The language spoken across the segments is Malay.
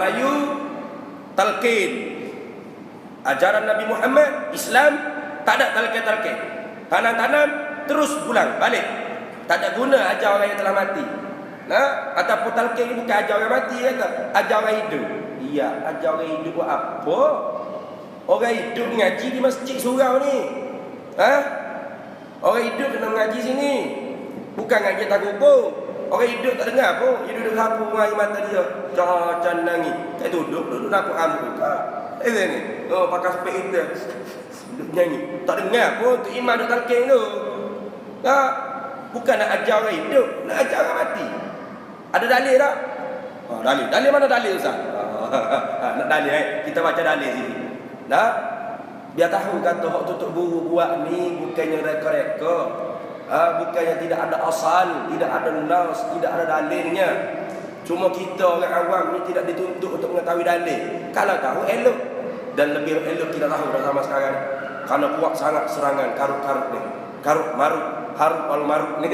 Melayu talqin. Ajaran Nabi Muhammad Islam tak ada talqin-talqin. Tanam-tanam terus pulang balik. Tak ada guna ajar orang yang telah mati. Nah, ataupun talqin ni bukan ajar orang mati kata, ajar orang hidup. Iya, ajar orang hidup buat apa? Orang hidup ngaji di masjid surau ni. Orang hidup kena mengaji sini. Bukan ngaji tak kubur. Orang hidup tak dengar pun. Dia duduk sapu air mata dia. Jangan nangis. Tak duduk sapu rambut. Ni. Pakai spek kita. Duduk nyanyi. Tak dengar pun. Tu imam duduk talqin tu. Bukan nak ajar orang hidup. Nak ajar orang mati. Ada dalil tak? Dalil. Dalil mana dalil Ustaz? Nak dalil kita baca dalil sini. Dah? Dia tahu kata hak tutup buru buat ni bukannya reka-reka. Bukannya tidak ada asal, tidak ada nas, tidak ada dalilnya. Cuma kita orang awam ni tidak dituntut untuk mengetahui dalil. Kalau tahu elok. Dan lebih elok kita tahu dah sama sekarang. Kerana kuat sangat serangan karut-karut ni. Karut marut, harut al marut ni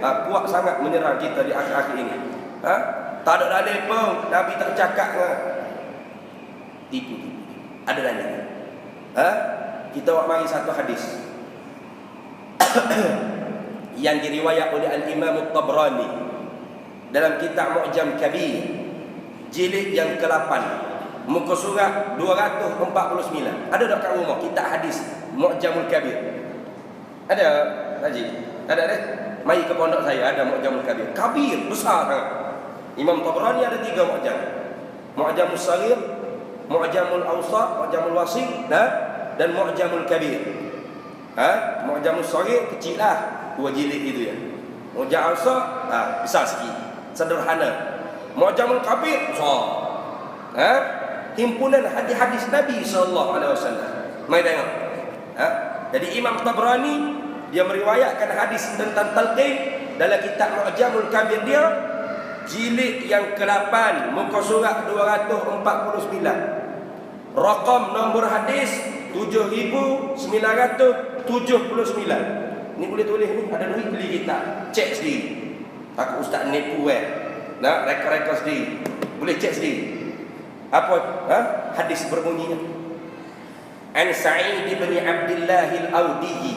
kuat sangat menyerang kita di akhir-akhir ini. Tak ada dalil pun. Nabi tak cakap tipu. Ada dalil. Kita buat mari satu hadis yang diriwayat oleh Al-Imam At-Tabrani dalam kitab Mu'jam Kabir jilid yang ke-8 muka surat 249. Ada tak kat rumah kitab hadis Mu'jamul Kabir? Ada Haji? Ada dah? Mari ke pondok saya ada Mu'jamul Kabir. Kabir besar sangat. Imam Tabrani ada 3 Mu'jam. Mu'jamul Saghir, Mu'jamul Awsat, Mu'jamul Wasit dan Mu'jamul Kabir. Mu'jamul Saghir kecil lah, 2 jilid itu ya. Mu'jamul Awsat besar sikit, sederhana. Mu'jamul Kabir besar. Himpunan hadis-hadis Nabi SAW. Mari tengok. Jadi Imam Tabrani dia meriwayatkan hadis tentang talqin dalam kitab Mu'jamul Kabir dia jilid yang ke-8 muka surat 249. Rakam nombor hadis 7979. Ni boleh tulis ni, ada duit beli kitab. Cek sendiri. Takut ustaz nipu nak reka-reka sendiri. Boleh cek sendiri. Apa hadis berbunyinya? An Sa'id bin Abdullah Al-Audihi,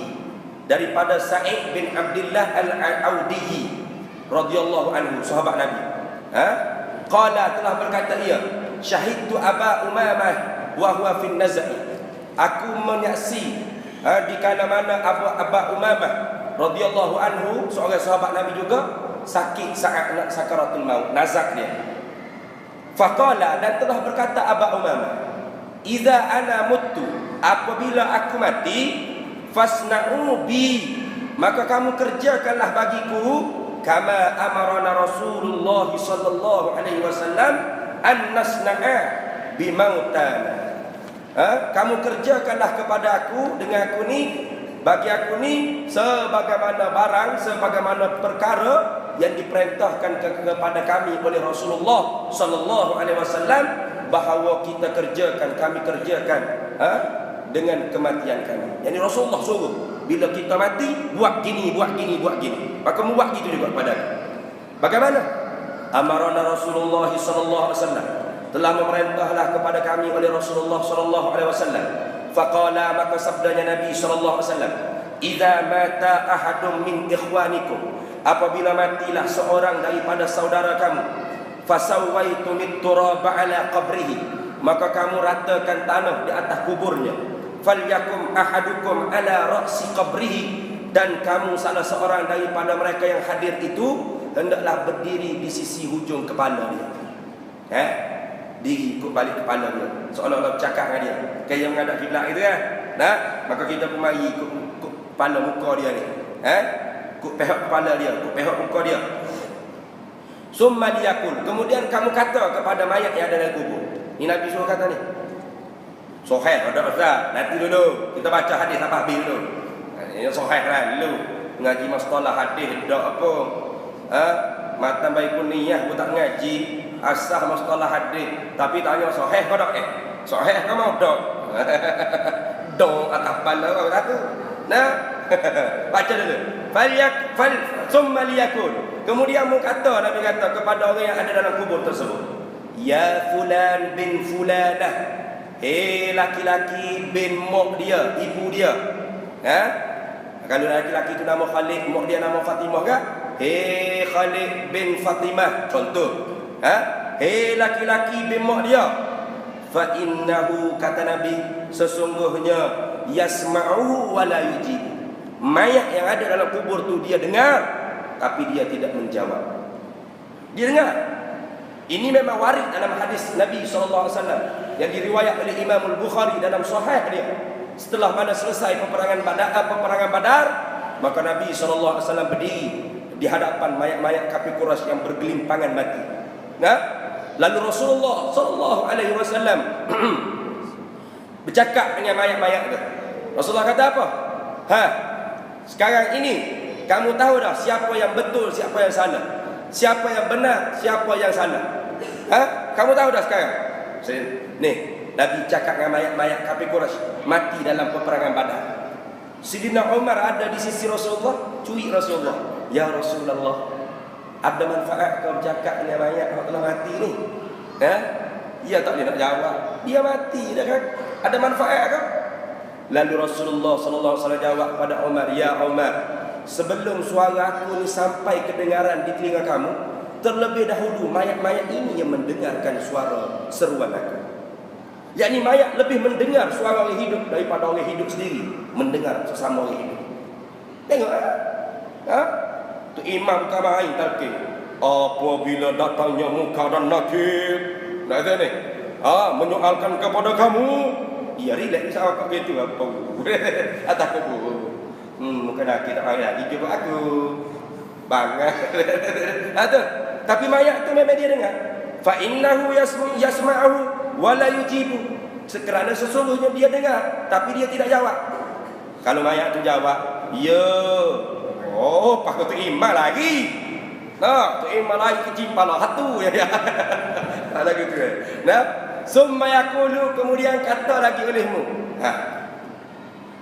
daripada Sa'id bin Abdullah Al-Audihi radhiyallahu anhu, sahabat Nabi. Qala, telah berkata ia, syahidtu Aba Umamah wa huwa fi nazai. Aku menyaksi di kala mana Aba Umamah radhiyallahu anhu, seorang sahabat Nabi juga, sakit saat nak sakaratul maut, nazak dia. Faqala, dan telah berkata Aba Umamah, iza ana muttu, apabila aku mati, fasna'u bi, maka kamu kerjakanlah bagiku kama amarana Rasulullah sallallahu alaihi wasallam an nasna'a bi mautana. Kamu kerjakanlah kepada aku, dengan aku ni, bagi aku ni, sebagaimana barang, sebagaimana perkara yang diperintahkan kepada kami oleh Rasulullah sallallahu alaihi wasallam, bahawa kita kerjakan, kami kerjakan dengan kematian kami. Yani Rasulullah suruh, bila kita mati, buat gini, buat gini, buat gini. Maka mu buat gitu juga kepada aku. Bagaimana? Amarana Rasulullah sallallahu alaihi wasallam, telah memerintahlah kepada kami oleh Rasulullah sallallahu alaihi wasallam. Faqala, maka sabdanya Nabi sallallahu alaihi wasallam, idza mata ahadun min ikhwanikum, apabila matilah seorang daripada saudara kamu, fasawaitu mit-turaba ala qabrihi, maka kamu ratakan tanah di atas kuburnya. Falyakum ahadukum ala ra'si qabrihi, dan kamu salah seorang daripada mereka yang hadir itu hendaklah berdiri di sisi hujung kepala dia. Diri ikut balik kepala dia, seolah-olah bercakap dengan dia. Kayak yang menghadap kiblat itu kan. Maka kita pun mari ikut kepala muka dia ni. Ikut pihak kepala dia, ikut pihak muka dia. Summa liyakul, kemudian kamu kata kepada mayat yang ada dalam kubur. Ini Nabi suruh kata ni. Sahih ada Ustaz, nanti dulu kita baca hadis apa habis dulu. Ini sahih lah dulu. Ngaji masalah hadis dak apa. Matan baik kuniyah pun tak ngaji, asah masalah hadis, tapi tanya sahih ke dak? Sahih ke mau dak? Dong atas kepala orang kata. Baca dulu. Summa liyakul, kemudian mu kata, Nabi kata kepada orang yang ada dalam kubur tersebut, ya fulan bin fulanah, hei laki-laki bin mak dia, ibu dia. Kalau laki-laki itu nama Khalid, mak dia nama Fatimah kan? Hei Khalid bin Fatimah, contoh. Hei laki-laki bin mak dia, fa innahu, kata Nabi, sesungguhnya yasma'u wa la yujibu. Mayat yang ada dalam kubur tu dia dengar, tapi dia tidak menjawab. Dia dengar. Ini memang warid dalam hadis Nabi SAW yang diriwayat oleh Imam Al-Bukhari dalam Sahih dia. Setelah mana selesai peperangan Badar, maka Nabi SAW berdiri di hadapan mayat-mayat kafir Quraisy yang bergelimpangan mati. Lalu Rasulullah SAW bercakap dengan mayat-mayat itu. Rasulullah kata apa? Sekarang ini kamu tahu dah siapa yang betul, siapa yang salah, siapa yang benar, siapa yang salah. Kamu tahu dah sekarang. Nih, Nabi cakap dengan mayat-mayat kafir Quraisy mati dalam peperangan Badar. Sidina Umar ada di sisi Rasulullah, cuit Rasulullah, ya Rasulullah, ada manfaat kau bercakap dengan mayat yang telah mati ni? Dia tak boleh nak jawab. Dia mati dah kan? Ada manfaat kan? Lalu Rasulullah SAW jawab pada Umar, ya Umar, sebelum suara aku ni sampai kedengaran di telinga kamu, terlebih dahulu mayat-mayat ini yang mendengarkan suara seruan aku. Yakni mayat lebih mendengar suara orang hidup daripada orang hidup sendiri mendengar sesama orang hidup. Tengok tu imam bukan main talqin. Apabila datangnya munkar dan nakir, nak ada ni, menyoalkan kepada kamu, ya relax sama kau gitu apa? Atas aku. Bukan nakir tak main lagi jumpa aku. Bangat. Tapi mayat tu memang dia dengar. Fa innahu yasma'u wa la yujibu. Kerana sesungguhnya dia dengar tapi dia tidak jawab. Kalau mayat tu jawab, ya. Oh, pakut terima lagi. Terima lagi kecimpalah hatu ya. Ada gitu kan. Summa yaqulu, kemudian kata lagi olehmu.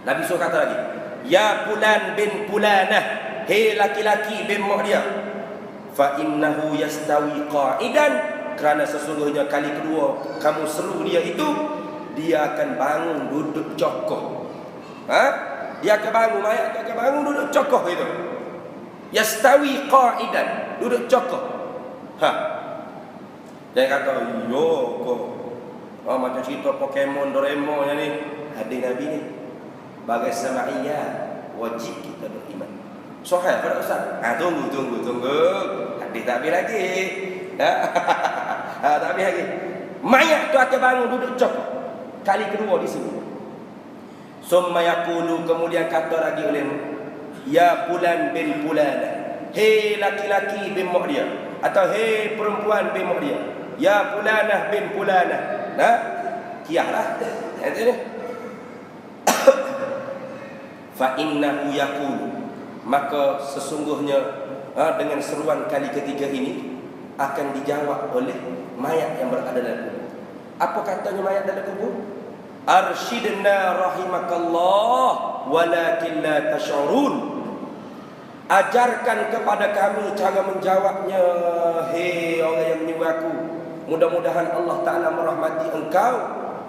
Nabi suruh kata lagi, ya fulan bin fulanah, hei laki-laki bin mak dia, fa innahu yastawi qa'idan, kerana sesungguhnya kali kedua kamu seru dia itu, dia akan bangun duduk cokoh. Dia akan bangun, mayat akan bangun duduk cokoh itu. Yastawi qa'idan, duduk cokoh. Jangan kata yo kok macam cerita Pokemon, Doraemon ni. Hadis Nabi ni bagai samaiyah, wajib kita beriman. Sahih pada ustaz. Tunggu. Hadis tak habis lagi. Tak habis lagi. Mayat tu akan bangun duduk cokoh. Kali kedua di sini. Summa yaqulu, kemudian kata lagi olehmu, ya fulan bin fulanah, hei laki-laki bin mak dia, atau hei perempuan bin mak dia, ya fulanah bin fulanah. Kiahlah. Ini. Fa innahu yaqulu, maka sesungguhnya dengan seruan kali ketiga ini akan dijawab oleh mayat yang berada dalam kubur. Apa katanya mayat dalam kubur? Arsyidna rahimakallah walakin la tash'urun. Ajarkan kepada kami cara menjawabnya, hei orang yang menyuruh aku. Mudah-mudahan Allah Ta'ala merahmati engkau,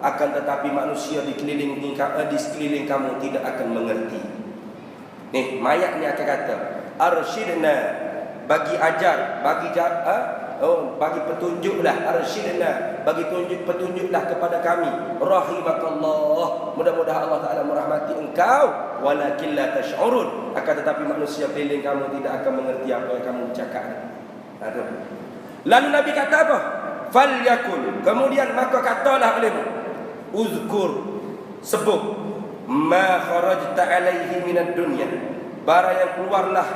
akan tetapi manusia di sekeliling kamu tidak akan mengerti. Nih, mayat ni akan kata, arsyidna, bagi ajar, bagi petunjuklah, arsyidna, bagi petunjuklah kepada kami, rahimakallah, mudah-mudahan Allah Ta'ala merahmati engkau, walakin la tash'urun, akan tetapi manusia keliling kamu tidak akan mengerti apa yang kamu cakap. Lalu Nabi kata apa? Falyakul, kemudian maka katalah olehmu, uzkur, sebut, ma kharajta alaihi minad dunya, barang yang keluarlah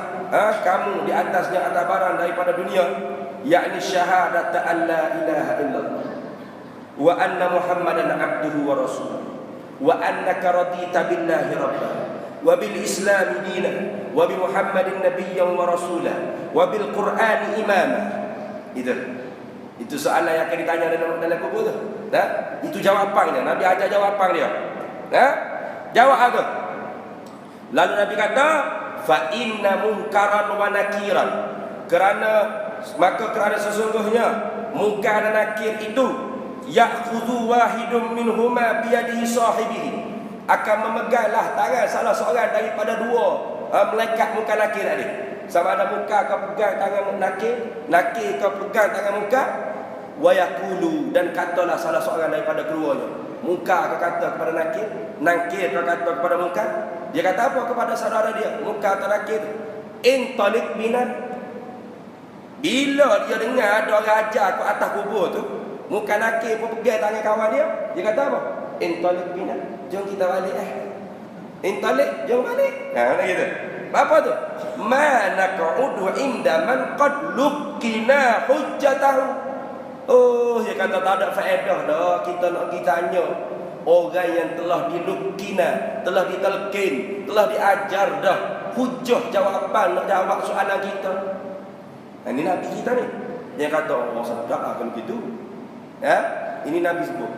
kamu di atasnya atas barang daripada dunia, yakni syahadat an la ilaha illallah wa anna muhammadan abduhu wa rasuluhu wa annaka radita billahi rabban wa bil islam dinan wa bi muhammadin nabiyyan wa rasulan wa bil qur'ani imama. Itu soalan yang akan ditanya dalam kubur tu. Itu jawapannya. Nabi ajar jawapan dia. Jawab apa? Lalu Nabi kata, fa inna munkaran wa nakiran, kerana sesungguhnya munkar dan nakir itu ya'khudhu wahidun minhuma biyadihi sahibihi, akan memeganglah tangan salah seorang daripada dua malaikat munkar nakir tadi. Sama ada munkar kau pegang tangan nakir, nakir kau pegang tangan munkar. Wa yaqulu, dan katalah salah seorang daripada keduanya, munkar kau kata kepada nakir, nakir kau kata kepada munkar. Dia kata apa kepada saudara dia, munkar atau nakir? Intalik bina. Bila dia dengar ada orang ajar kat atas kubur tu, munkar nakir pun pegang tangan kawan dia, dia kata apa? Intalik bina, jom kita balik Intalik, jom balik. Mana gitu? Apa tu? Ma naq'udu inda man qad luqina hujjatahu. Oh, dia kata tak ada faedah dah kita nak pergi tanya orang yang telah dilukina, telah ditalqin, telah diajar dah hujjah jawapan nak jawab soalan kita. Ini Nabi kita ni. Dia kata Allah sedap kalau begitu. Ya, ini Nabi sebut.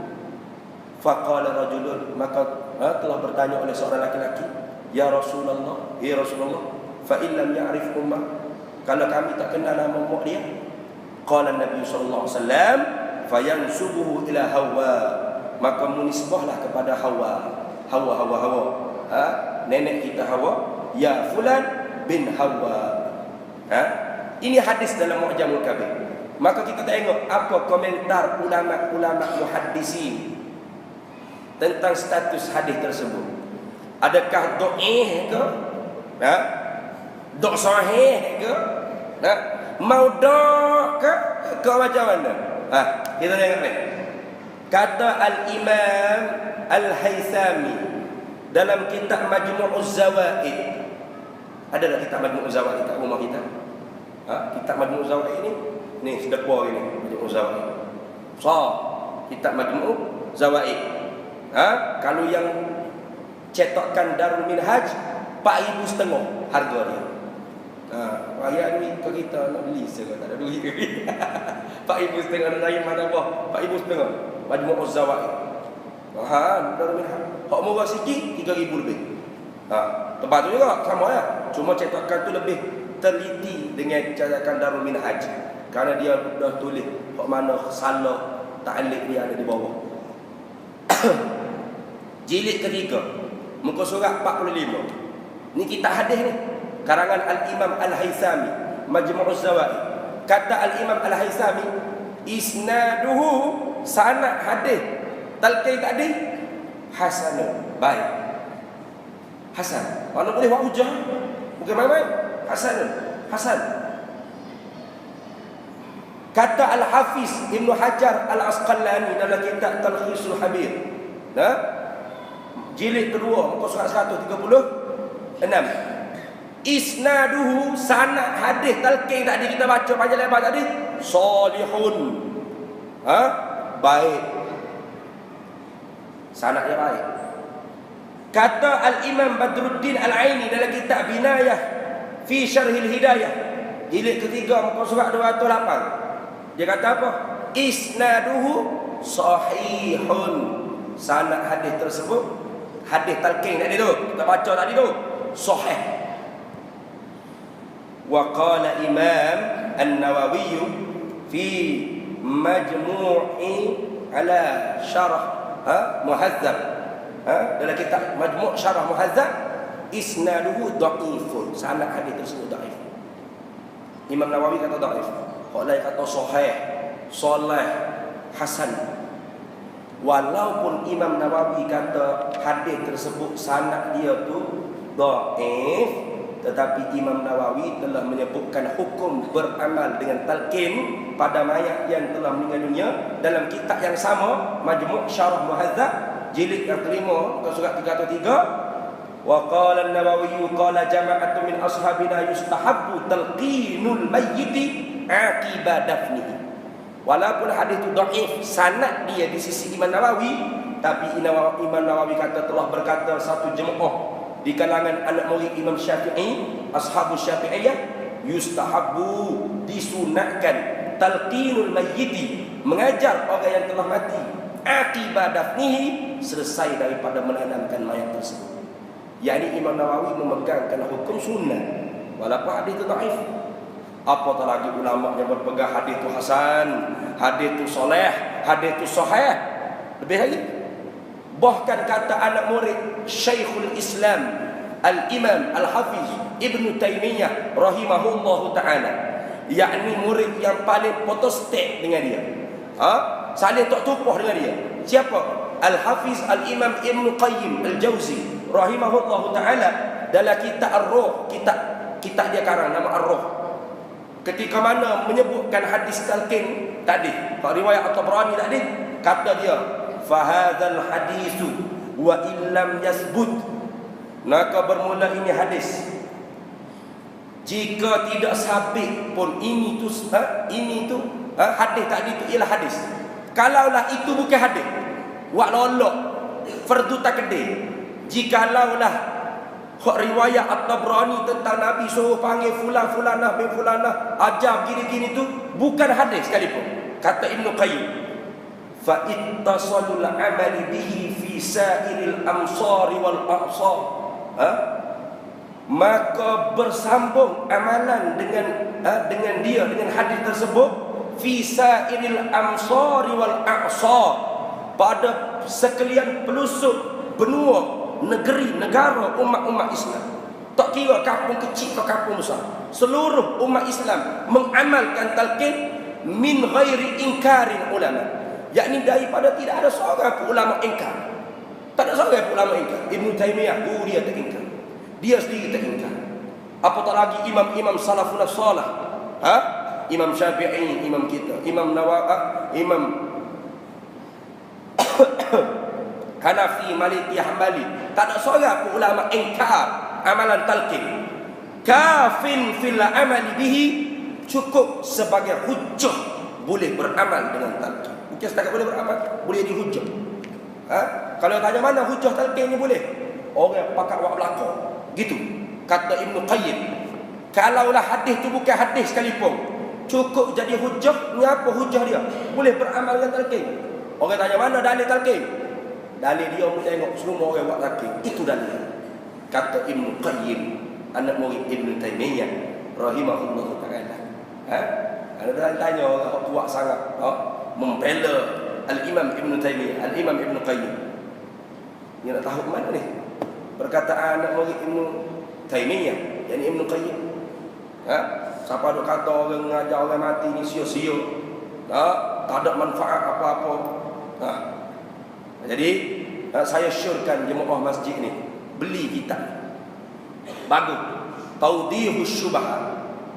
Faqala rajulun, maka telah bertanya oleh seorang laki-laki, ya Rasulullah, ya Rasulullah, fa illam ya'rif ummah, kalau kami tak kenal nama mak dia. Qala Nabi sallallahu alaihi wasallam, fayansubuhu ila Hawa, maka menisbahlah kepada Hawa. Nenek kita Hawa, ya fulan bin Hawa. Ini hadis dalam Mu'jamul Kabir. Maka kita tengok apa komentar ulama-ulama muhaddisin tentang status hadis tersebut. Adakah dhaif ke? Dok sahih ke? Maudhu' ke macam mana? Kita tengok ni. Kata Al-Imam Al-Haythami dalam kitab Majmu'uz Zawaid. Ada tak kitab Majmu'uz Zawaid kat rumah kita? Kitab Majmu'uz Zawaid ni sedekah ini, Majmu'uz Zawaid. Kitab Majmu'uz Zawaid. Kalau yang cetakan Darul Minhaj 4,500 harga dia. Ayat ni kita nak beli saya tak ada duit. 4,500 nak cari mana apa? 4,500 Majmu'uz Zawaid. Darul Minhaj. Hak murah sikit 3,000 lebih. Tempat tu juga sama ya. Cuma cetakan tu lebih teliti dengan cetakan Darul Minhaj. Kerana dia dah tulis hak mana salah ta'liq dia ada di bawah. Jilid ketiga, muka surat 45. Ni kitab hadis ni. Karangan Al-Imam Al-Haythami, Majmu'uz Zawaid. Kata Al-Imam Al-Haythami, isnaduhu, sanad hadis talqin tadi hasan, baik. Hasan. Mana boleh buat hujah? Bukan main-main. Hasan. Kata Al-Hafiz Ibn Hajar Al-Asqalani dalam kitab Talkhisul Habir, jilid kedua, muka surat 136. Isnaduhu, sanad hadis talqin tadi kita baca panjang lebar tadi, salihun. Baik. Sanadnya baik. Kata Al-Imam Badruddin Al-Aini dalam kitab Binayah fi Syarhil Hidayah, jilid ketiga, muka surat 208. Dia kata apa? Isnaduhu sahihun. Sanad hadis tersebut, hadis talqin tadi tu, kita baca tadi tu, sahih. Wa qala Imam An-Nawawi fi Majmu'i ala Syarah Muhazzab, dalam kitab Majmu' Syarah Muhazzab, isnaduhu dhaifun. Sanad hadis tersebut dhaif. Imam Nawawi kata dhaif. Hak lain kata sahih, soleh, hasan. Walaupun Imam Nawawi kata hadis tersebut sanad dia tu dhaif, tetapi Imam Nawawi telah menyebutkan hukum beramal dengan talqin pada mayat yang telah meninggal dunia dalam kitab yang sama, Majmu' Syarah Muhazzab, jilid yang kelima, surat 303. Wa qala an-Nawawi qala jama'atun min ashabina yustahabbu talqinul mayyiti aqiba dafnihi. Walaupun hadis itu dhaif sanad dia di sisi Imam Nawawi, tapi Imam Nawawi kata telah berkata satu jemaah di kalangan anak murid Imam Syafi'i, ashabus Syafi'iyah, yustahabbu, disunatkan talqinul mayyiti, mengajar orang yang telah mati, aqiba dafnihi, selesai daripada menanamkan mayat tersebut. yakni Imam Nawawi memegangkan hukum sunnah walaupun hadis itu dhaif. Apatah lagi ulama yang berpegang hadis itu hasan, hadis itu soleh, hadis itu sahih. Lebih lagi, bahkan kata anak murid Syekhul Islam Al-Imam Al-Hafiz Ibn Taymiyah rahimahullahu ta'ala, yakni murid yang paling potostek dengan dia, saling tak tupuh dengan dia. Siapa? Al-Hafiz Al-Imam Ibn Qayyim Al-Jauzi rahimahullahu ta'ala, dalam kitab Ar-Ruh, kitab dia karang nama Ar-Ruh, ketika mana menyebutkan hadis talqin tadi, riwayat At-Tabrani tadi, kata dia, fahadzal hadisu wa illam yasbut, maka bermula ini hadis, jika tidak sabit pun ini tu hadis tadi tu ialah hadis. Kalaulah itu bukan hadis, wak lolok fardu takdir. Jikalaulah riwayat At-Tabrani tentang Nabi suruh panggil fulanah bin fulanah, ajar gini-gini tu bukan hadis sekalipun. Kata Ibn Qayyim, fa ittasalul amali bihi fi sa'iril amsari wal aqsar, maka bersambung amalan dengan dia, dengan hadis tersebut, fi sa'iril amsari wal aqsar, pada sekalian pelosok benua negeri negara umat-umat Islam. Tak kira kampung kecil atau kampung besar, seluruh umat Islam mengamalkan talqin min ghairi inkarin ulama, yakni daripada tidak ada seorang ulama ingkar. Tak ada seorang ulama ingkar. Ibn Taymiyah dia tak ingkar, dia sendiri tak ingkar. Apatah lagi imam-imam salafun salih, Imam Syafi'i, imam kita, Imam Nawawi, Imam Hanafi, Maliki, Hambali, tak ada seorang pun ulama ingkar amalan talqin. Kafin fil amali bihi, cukup sebagai hujjah boleh beramal dengan talqin. Bukan setakat boleh beramal, boleh dihujjah. Kalau tanya mana hujjah talqin ni boleh, orang pakat buat belakang gitu. Kata Ibn Qayyim, kalaulah hadis tu bukan hadis sekalipun, cukup jadi hujjah. Ni apa hujjah dia? Boleh beramal dengan talqin. Orang tanya mana dalil talqin? Dalil dia pun tengok semua orang buat talqin, itu dalil. Kata Ibn Qayyim, anak murid Ibn Taymiyah rahimahullah ta'ala. Ada tanya orang kuat sangat membela Al-Imam Ibn Taymiyah, Al-Imam Ibn Qayyim. Ni nak tahu mana ni perkataan anak murid Ibn Taymiyah, yakni Ibn Qayyim. Siapa duk kata orang mengajar orang mati ni sia-sia, tak ada manfaat apa-apa. Jadi saya syorkan jemaah masjid ni beli kitab bagus, Tawdihus Syubhat,